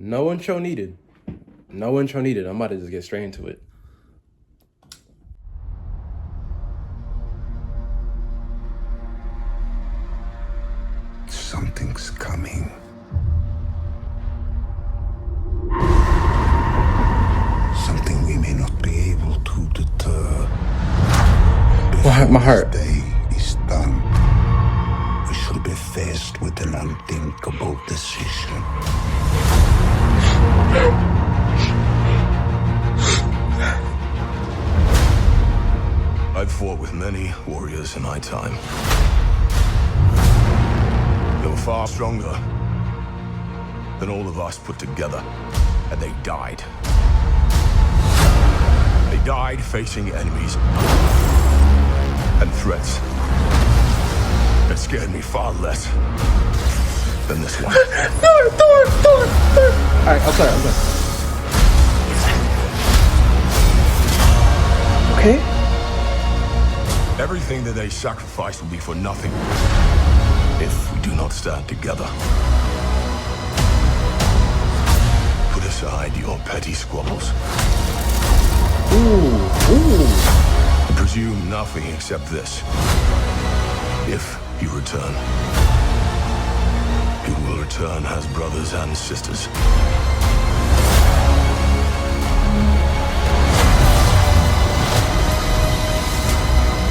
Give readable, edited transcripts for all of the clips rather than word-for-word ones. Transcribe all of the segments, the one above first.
No intro needed. No intro needed. I'm about to just get straight into it. Something's coming. Something we may not be able to deter. My heart. This day is done. We shall be faced with an unthinkable decision. I've fought with many warriors in my time. They were far stronger than all of us put together, and they died. They died facing enemies and threats that scared me far less than this one. Thor! Alright, I'm sorry. Okay? Everything that they sacrifice will be for nothing if we do not stand together. Put aside your petty squabbles. Ooh. Presume nothing except this. If you return, you will return as brothers and sisters.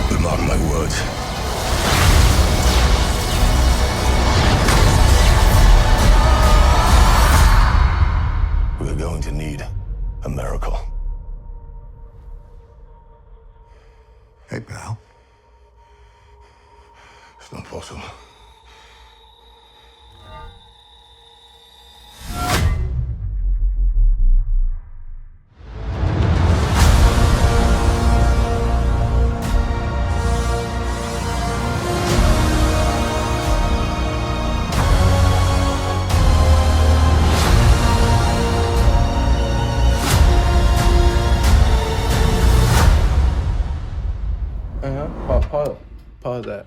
But mark my words. We're going to need a miracle. Hey, pal. It's not possible.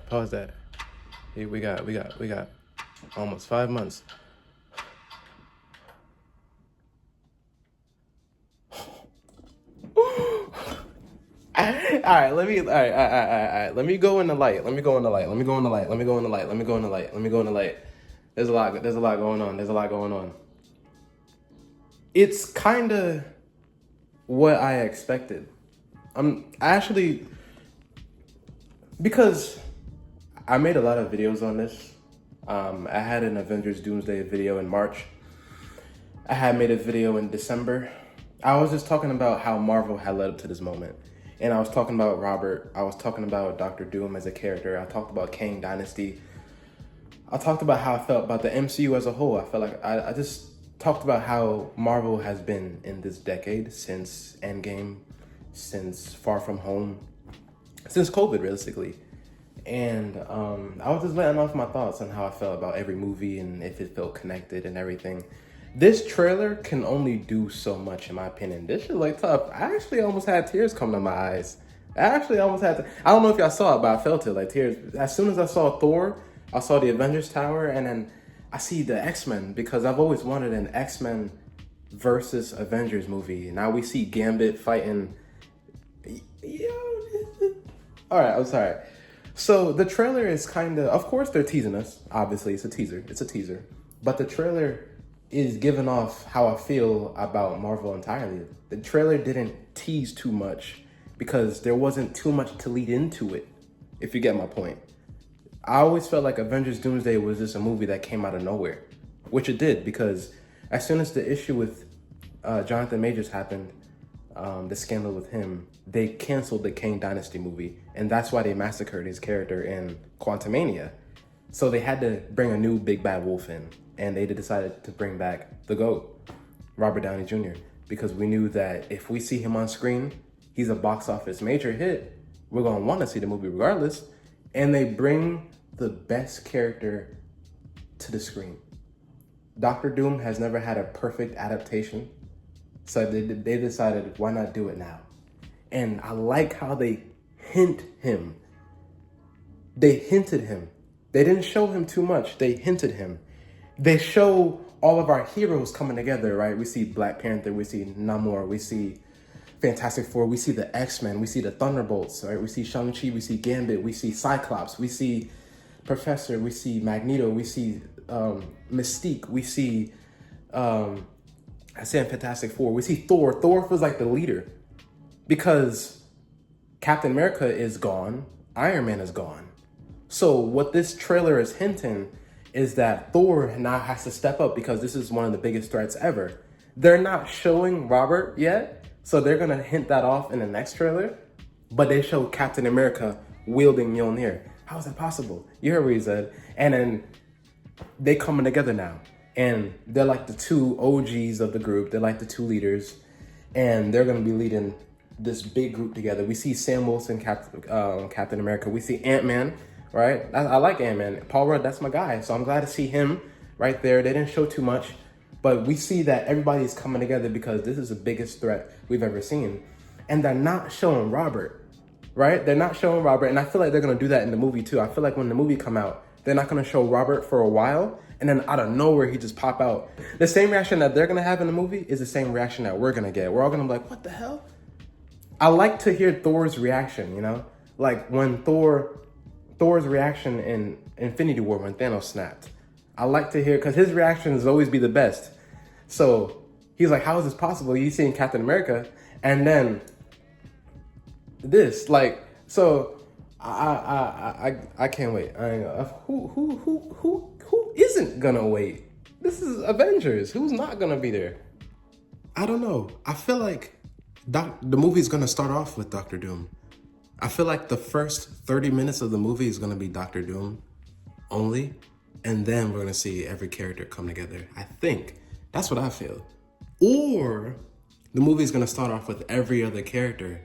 Pause that. Hey, we got almost 5 months. Alright, let me go in the light. There's a lot going on. It's kinda what I expected. Because I made a lot of videos on this. I had an Avengers Doomsday video in March. I had made a video in December. I was just talking about how Marvel had led up to this moment. And I was talking about Robert. I was talking about Dr. Doom as a character. I talked about Kang Dynasty. I talked about how I felt about the MCU as a whole. I felt like I just talked about how Marvel has been in this decade, since Endgame, since Far From Home, since COVID, realistically. And I was just letting off my thoughts on how I felt about every movie and if it felt connected and everything. This trailer can only do so much, in my opinion. This shit like tough. I actually almost had tears come to my eyes. I don't know if y'all saw it, but I felt it, like tears. As soon as I saw Thor, I saw the Avengers Tower, and then I see the X-Men, because I've always wanted an X-Men versus Avengers movie. Now we see Gambit fighting. All right, I'm sorry. So the trailer is of course they're teasing us. Obviously, it's a teaser. But the trailer is giving off how I feel about Marvel entirely. The trailer didn't tease too much because there wasn't too much to lead into it, if you get my point. I always felt like Avengers Doomsday was just a movie that came out of nowhere, which it did, because as soon as the issue with Jonathan Majors happened, the scandal with him, they canceled the Kang Dynasty movie, and that's why they massacred his character in Quantumania. So they had to bring a new big bad wolf in, and they decided to bring back the GOAT, Robert Downey Jr., because we knew that if we see him on screen, he's a box office major hit. We're gonna want to see the movie regardless, and they bring the best character to the screen. Dr. Doom has never had a perfect adaptation. So they decided, why not do it now? And I like how they hinted him. They didn't show him too much. They hinted him. They show all of our heroes coming together, right? We see Black Panther, we see Namor, we see Fantastic Four, we see the X-Men, we see the Thunderbolts, right? We see Shang-Chi, we see Gambit, we see Cyclops, we see Professor, we see Magneto, we see Mystique, we see I said Fantastic Four, we see Thor. Thor feels like the leader because Captain America is gone, Iron Man is gone. So what this trailer is hinting is that Thor now has to step up because this is one of the biggest threats ever. They're not showing Robert yet, so they're gonna hint that off in the next trailer, but they show Captain America wielding Mjolnir. How is that possible? You heard what he said. And then they coming together now. And they're like the two OGs of the group. They're like the two leaders. And they're gonna be leading this big group together. We see Sam Wilson, Captain America. We see Ant-Man, right? I like Ant-Man. Paul Rudd, that's my guy. So I'm glad to see him right there. They didn't show too much, but we see that everybody's coming together because this is the biggest threat we've ever seen. And they're not showing Robert, right? They're not showing Robert. And I feel like they're gonna do that in the movie too. I feel like when the movie come out, they're not gonna show Robert for a while, and then out of nowhere, he just pop out. The same reaction that they're gonna have in the movie is the same reaction that we're gonna get. We're all gonna be like, what the hell? I like to hear Thor's reaction, you know? Like when Thor's reaction in Infinity War when Thanos snapped. I like to hear, because his reactions always be the best. So he's like, how is this possible? He's seeing Captain America, and then this, like, so I can't wait. Who isn't gonna wait? This is Avengers. Who's not gonna be there? I don't know. I feel like the movie's gonna start off with Doctor Doom. I feel like the first 30 minutes of the movie is gonna be Doctor Doom only, and then we're gonna see every character come together. I think that's what I feel. Or the movie's gonna start off with every other character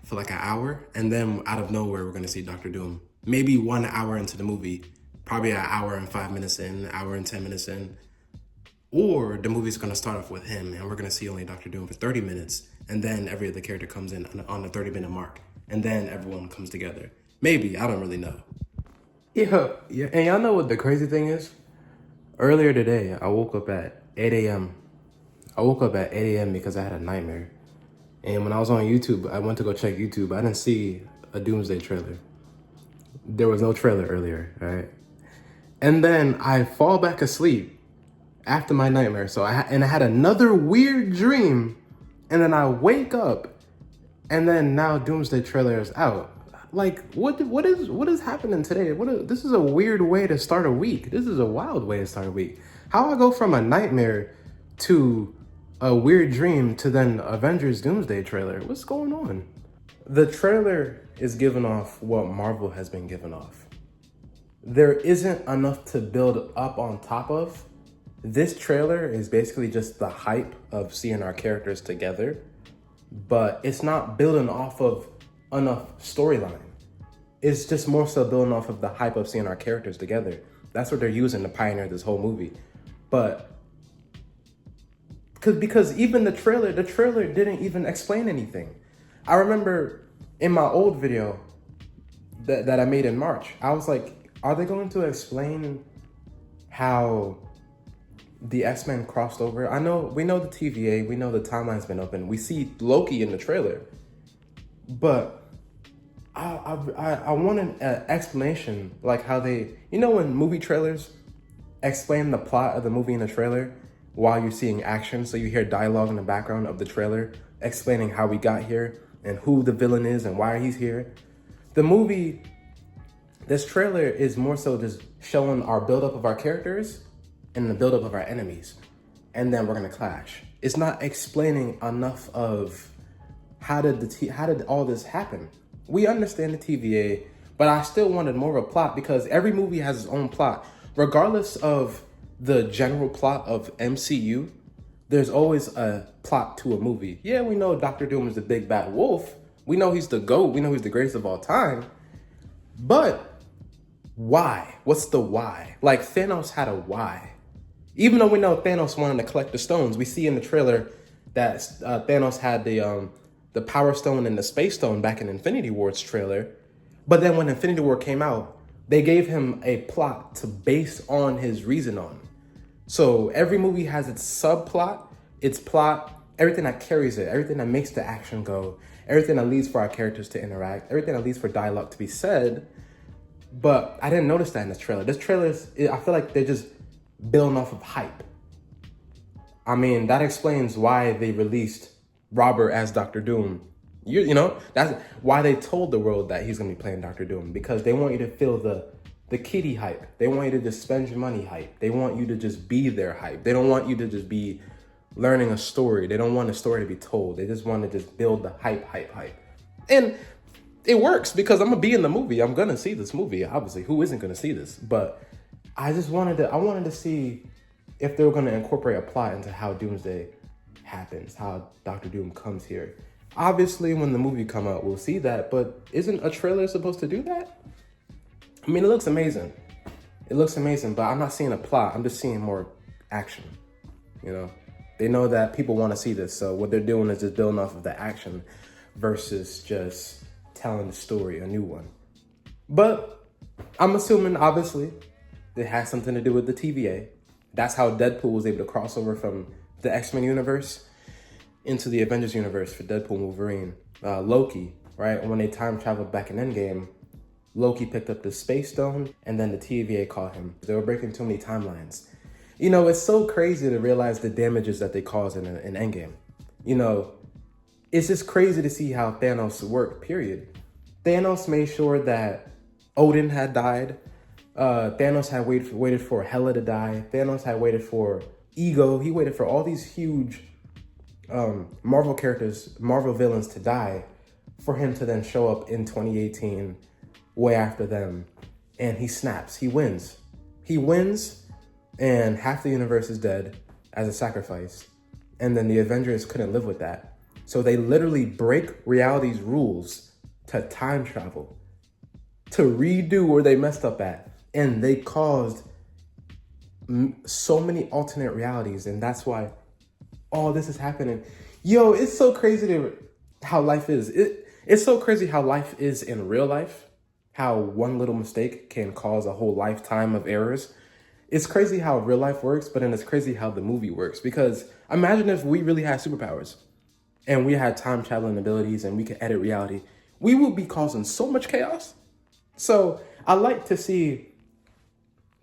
for like an hour, and then out of nowhere we're gonna see Doctor Doom. Maybe 1 hour into the movie, probably an hour and 5 minutes in, an hour and 10 minutes in. Or the movie's gonna start off with him, and we're gonna see only Doctor Doom for 30 minutes, and then every other character comes in on the 30-minute mark, and then everyone comes together. Maybe, I don't really know. Yeah, and y'all know what the crazy thing is? Earlier today, I woke up at 8 a.m. I woke up at 8 a.m. because I had a nightmare. And when I was on YouTube, I went to go check YouTube. I didn't see a Doomsday trailer. There was no trailer earlier, right? And then I fall back asleep after my nightmare. So I had another weird dream, and then I wake up, and then now Doomsday trailer is out. Like, what is happening today? This is a weird way to start a week. This is a wild way to start a week. How I go from a nightmare to a weird dream to then Avengers Doomsday trailer? What's going on? The trailer is giving off what Marvel has been giving off. There isn't enough to build up on top of. This trailer is basically just the hype of seeing our characters together, but it's not building off of enough storyline. It's just more so building off of the hype of seeing our characters together. That's what they're using to pioneer this whole movie. But because even the trailer didn't even explain anything. I remember in my old video that I made in March, I was like, are they going to explain how the X-Men crossed over? We know the TVA, we know the timeline's been open. We see Loki in the trailer, but I want an explanation, like how they, when movie trailers explain the plot of the movie in the trailer while you're seeing action, so you hear dialogue in the background of the trailer explaining how we got here and who the villain is and why he's here. This trailer is more so just showing our buildup of our characters and the buildup of our enemies, and then we're gonna clash. It's not explaining enough of how did all this happen. We understand the TVA, but I still wanted more of a plot, because every movie has its own plot. Regardless of the general plot of MCU, there's always a plot to a movie. Yeah, we know Doctor Doom is the big bad wolf. We know he's the GOAT. We know he's the greatest of all time. But why? What's the why? Like, Thanos had a why. Even though we know Thanos wanted to collect the stones, we see in the trailer that Thanos had the Power Stone and the Space Stone back in Infinity War's trailer. But then when Infinity War came out, they gave him a plot to base on his reason on. So every movie has its subplot, its plot, everything that carries it, everything that makes the action go, everything that leads for our characters to interact, everything that leads for dialogue to be said. But I didn't notice that in this trailer. This trailer I feel like they're just building off of hype. I mean, that explains why they released Robert as Doctor Doom. You know, that's why they told the world that he's gonna be playing Doctor Doom, because they want you to feel the kiddie hype. They want you to just spend your money hype. They want you to just be their hype. They don't want you to just be learning a story. They don't want a story to be told. They just want to just build the hype. And it works because I'm gonna be in the movie. I'm gonna see this movie. Obviously, who isn't gonna see this? But I wanted to see if they were gonna incorporate a plot into how Doomsday happens, how Doctor Doom comes here. Obviously, when the movie come out, we'll see that. But isn't a trailer supposed to do that? I mean, it looks amazing. It looks amazing, but I'm not seeing a plot. I'm just seeing more action. You know, they know that people want to see this, so what they're doing is just building off of the action versus just telling the story, a new one. But I'm assuming, obviously, it has something to do with the TVA. That's how Deadpool was able to cross over from the X-Men universe into the Avengers universe for Deadpool and Wolverine. Loki, right? When they time traveled back in Endgame, Loki picked up the Space Stone, and then the TVA caught him. They were breaking too many timelines. You know, it's so crazy to realize the damages that they caused in Endgame. You know, it's just crazy to see how Thanos worked, period. Thanos made sure that Odin had died. Thanos had waited for Hela to die. Thanos had waited for Ego. He waited for all these huge Marvel characters, Marvel villains to die for him to then show up in 2018 way after them, and he snaps. He wins, and half the universe is dead as a sacrifice. And then the Avengers couldn't live with that, so they literally break reality's rules to time travel, to redo where they messed up at, and they caused so many alternate realities, and that's why all this is happening. Yo, it's so crazy how life is. It's so crazy how life is in real life. How one little mistake can cause a whole lifetime of errors. It's crazy how real life works, but then it's crazy how the movie works. Because imagine if we really had superpowers and we had time traveling abilities and we could edit reality. We would be causing so much chaos. So I like to see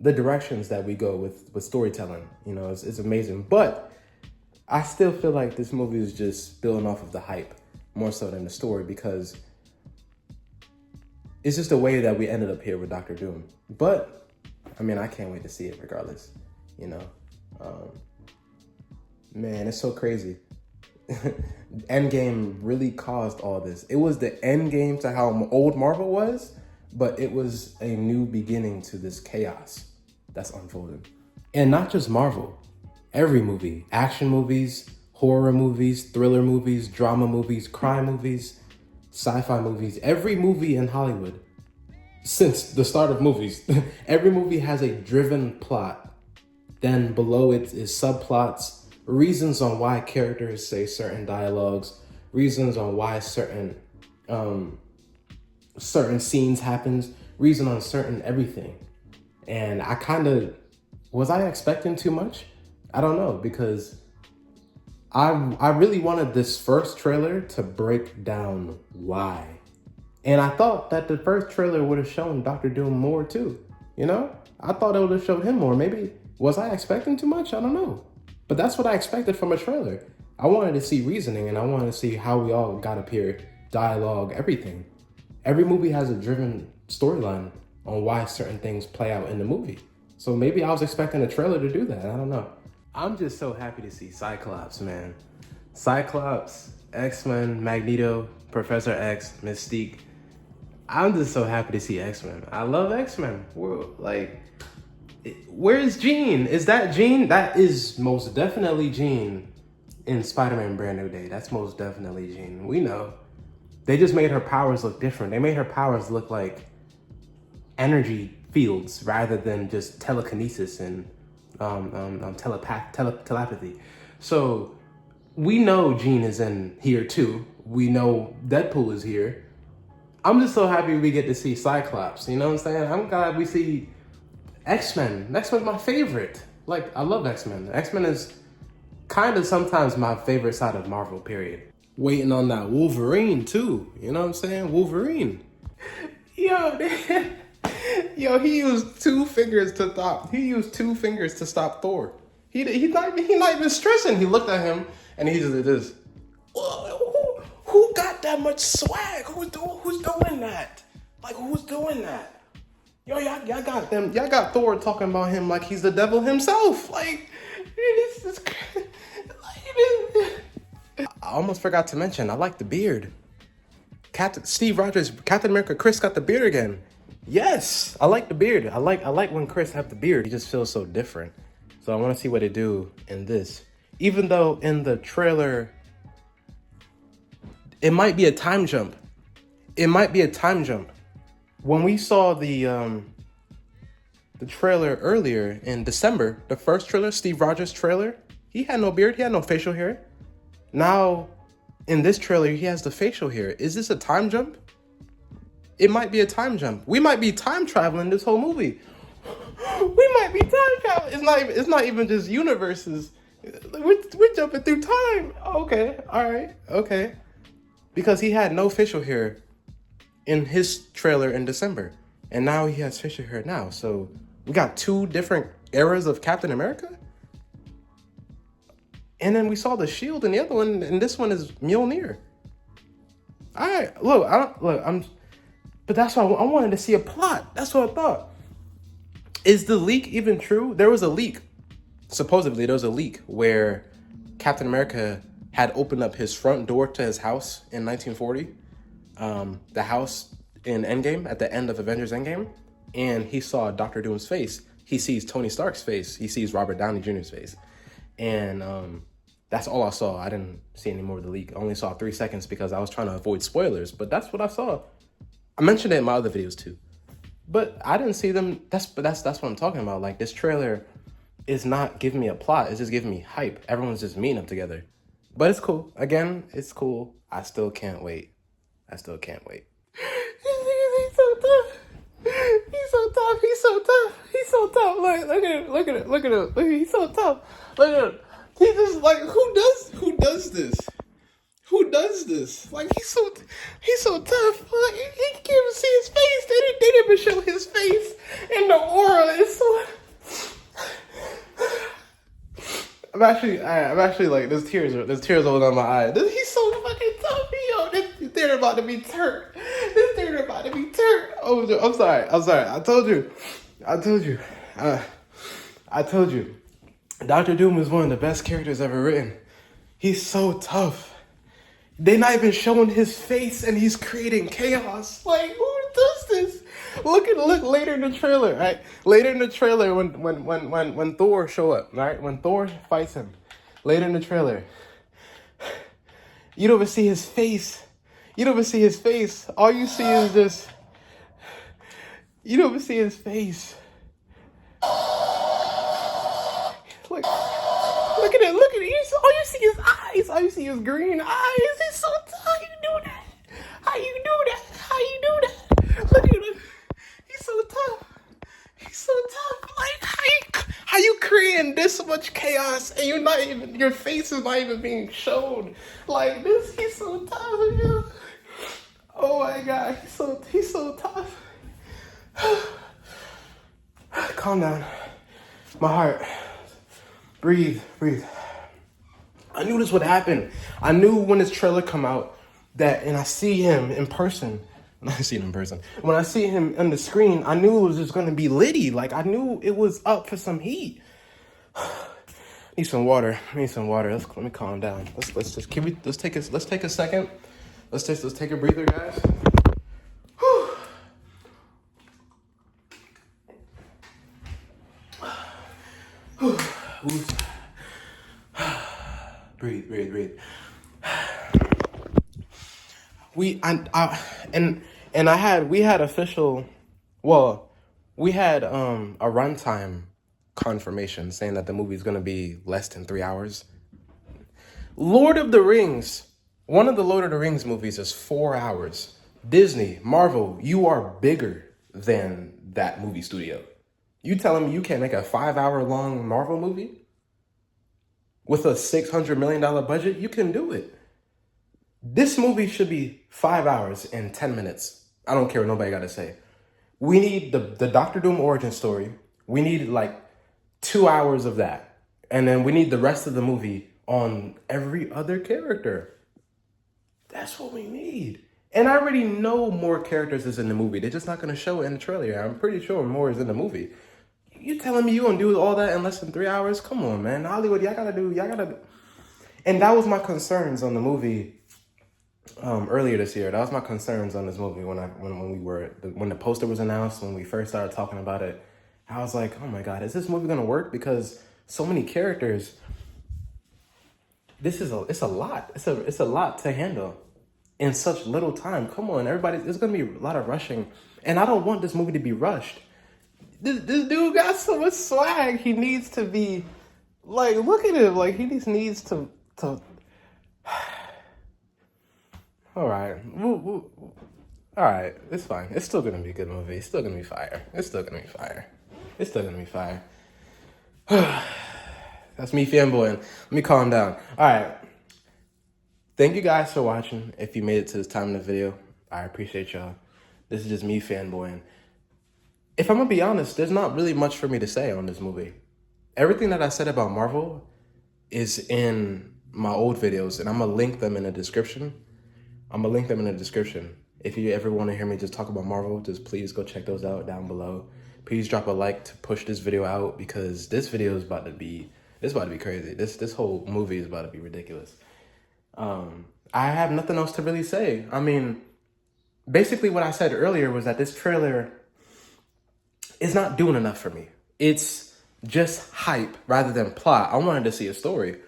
the directions that we go with storytelling. You know, it's amazing. But I still feel like this movie is just building off of the hype more so than the story, because it's just the way that we ended up here with Doctor Doom. But, I mean, I can't wait to see it regardless, you know. Man, it's so crazy. Endgame really caused all this. It was the endgame to how old Marvel was, but it was a new beginning to this chaos that's unfolding. And not just Marvel. Every movie, action movies, horror movies, thriller movies, drama movies, crime movies, sci-fi movies, every movie in Hollywood since the start of movies, every movie has a driven plot. Then below it is subplots, reasons on why characters say certain dialogues, reasons on why certain scenes happens, reason on certain everything. And was I expecting too much? I don't know, because I really wanted this first trailer to break down why. And I thought that the first trailer would have shown Doctor Doom more too, you know? I thought it would have showed him more. Maybe, was I expecting too much? I don't know. But that's what I expected from a trailer. I wanted to see reasoning, and I wanted to see how we all got up here, dialogue, everything. Every movie has a driven storyline on why certain things play out in the movie. So maybe I was expecting a trailer to do that. I don't know. I'm just so happy to see Cyclops, man. Cyclops, X-Men, Magneto, Professor X, Mystique. I'm just so happy to see X-Men. I love X-Men. Where's Jean? Is that Jean? That is most definitely Jean in Spider-Man Brand New Day. That's most definitely Jean. We know. They just made her powers look different. They made her powers look like energy fields rather than just telekinesis and telepathy. So we know Jean is in here too. We know Deadpool is here. I'm just so happy we get to see Cyclops. You know what I'm saying? I'm glad we see X-Men. X-Men's my favorite. Like, I love X-Men. X-Men is kind of sometimes my favorite side of Marvel, period. Waiting on that Wolverine, too. You know what I'm saying? Wolverine. Yo, yo, he used 2 fingers to stop. He used 2 fingers to stop Thor. He's not even stressing. He looked at him and he just did this. Who got that much swag? Who's doing that? Like, who's doing that? Yo, y'all got Thor talking about him like he's the devil himself. Like, this is I almost forgot to mention, I like the beard. Steve Rogers, Captain America, Chris got the beard again. Yes, I like the beard. I like when Chris have the beard. He just feels so different. So I want to see what they do in this. Even though in the trailer, it might be a time jump. It might be a time jump. When we saw the trailer earlier in December, the first trailer, Steve Rogers trailer, he had no beard. He had no facial hair. Now, in this trailer, he has the facial hair. Is this a time jump? It might be a time jump. We might be time traveling this whole movie. We might be time traveling. It's not even just universes. We're jumping through time. Okay, all right, okay. Because he had no facial hair in his trailer in December, and now he has facial hair now. So we got 2 different eras of Captain America. And then we saw the Shield in the other one, and this one is Mjolnir. All right, but that's why I wanted to see a plot. That's what I thought. Is the leak even true? There was a leak. Supposedly, there was a leak where Captain America had opened up his front door to his house in 1940. The house in Endgame, at the end of Avengers Endgame. And he saw Dr. Doom's face. He sees Tony Stark's face. He sees Robert Downey Jr.'s face. And that's all I saw. I didn't see any more of the leak. I only saw 3 seconds because I was trying to avoid spoilers. But that's what I saw. I mentioned it in my other videos too. But I didn't see them. That's what I'm talking about. Like, this trailer is not giving me a plot. It's just giving me hype. Everyone's just meeting up together. But it's cool. Again, it's cool. I still can't wait. He's so tough. He's so tough. Look at him. He's so tough. Look at him. He just, like, who does this? Who does this? Like, he's so tough. Like, he can't even see his face. They didn't even show his face. And the aura is so... I'm actually like, there's tears rolling down my eye. He's so fucking tough, yo. This theater about to be turned. Oh, I'm sorry. I told you. Dr. Doom is one of the best characters ever written. He's so tough. They're not even showing his face, and he's creating chaos. Like, who does this? Look later in the trailer, right? Later in the trailer, when Thor show up, right? When Thor fights him, later in the trailer, you don't even see his face. All you see is this. You don't even see his face. Look at it. All you see is eyes. All you see is green eyes. He's so tough. How you do that? Look at him. He's so tough. Like, how you creating this much chaos and your face is not even being shown like this? He's so tough. Yeah. Oh my God, he's so tough. Calm down. My heart. Breathe. I knew this would happen. I knew when this trailer come out and I see him in person. When I see him on the screen, I knew it was just gonna be litty. Like, I knew it was up for some heat. Need some water. Let me calm down. Let's take a second. Let's take a breather, guys. Breathe. We had a runtime confirmation saying that the movie is going to be less than 3 hours. Lord of the Rings, one of the Lord of the Rings movies is 4 hours. Disney, Marvel, you are bigger than that movie studio. You telling me you can't make a 5-hour long Marvel movie with a $600 million budget? You can do it. This movie should be 5 hours and 10 minutes. I don't care what nobody got to say. We need the Doctor Doom origin story. We need like 2 hours of that. And then we need the rest of the movie on every other character. That's what we need. And I already know more characters is in the movie. They're just not going to show it in the trailer. I'm pretty sure more is in the movie. You telling me you gonna do all that in less than 3 hours? Come on, man. Hollywood, y'all gotta do. And that was my concerns on the movie earlier this year. That was my concerns on this movie when the poster was announced, when we first started talking about it. I was like, oh my God, is this movie gonna work? Because so many characters. It's a lot. It's a lot to handle in such little time. Come on, everybody. There's gonna be a lot of rushing, and I don't want this movie to be rushed. This dude got so much swag. He needs to be like, look at him. Like he just needs to. All right, all right. It's fine. It's still gonna be a good movie. It's still gonna be fire. It's still gonna be fire. It's still gonna be fire. That's me fanboying. Let me calm down. All right. Thank you guys for watching. If you made it to this time in the video, I appreciate y'all. This is just me fanboying. If I'm gonna be honest, there's not really much for me to say on this movie. Everything that I said about Marvel is in my old videos, and I'm gonna link them in the description. If you ever want to hear me just talk about Marvel, just please go check those out down below. Please drop a like to push this video out, because this video is about to be crazy. This whole movie is about to be ridiculous. I have nothing else to really say. I mean, basically what I said earlier was that this trailer is not doing enough for me. It's just hype rather than plot. I wanted to see a story.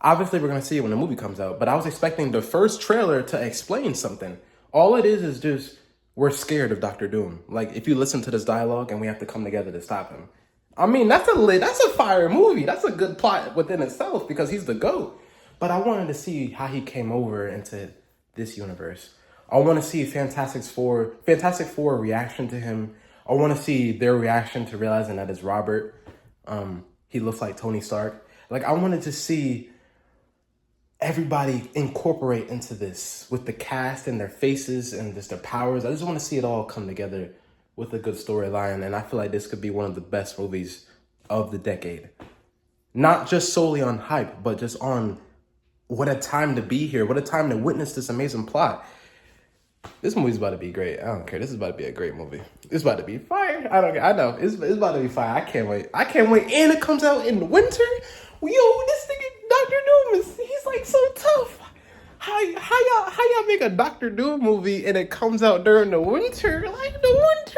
Obviously, we're going to see it when the movie comes out, but I was expecting the first trailer to explain something. All it is just, we're scared of Doctor Doom. Like, if you listen to this dialogue and we have to come together to stop him. I mean, that's a fire movie. That's a good plot within itself, because he's the GOAT. But I wanted to see how he came over into this universe. I want to see Fantastic Four reaction to him. I want to see their reaction to realizing that it's Robert. He looks like Tony Stark. Like, I wanted to see everybody incorporate into this with the cast and their faces and just their powers. I just want to see it all come together with a good storyline. And I feel like this could be one of the best movies of the decade. Not just solely on hype, but just on what a time to be here. What a time to witness this amazing plot. This movie's about to be great. I don't care. This is about to be a great movie. It's about to be fire. I know. It's about to be fire. I can't wait. And it comes out in the winter. Yo, this nigga Doctor Doom he's like so tough. How y'all make a Doctor Doom movie and it comes out during the winter? Like the winter.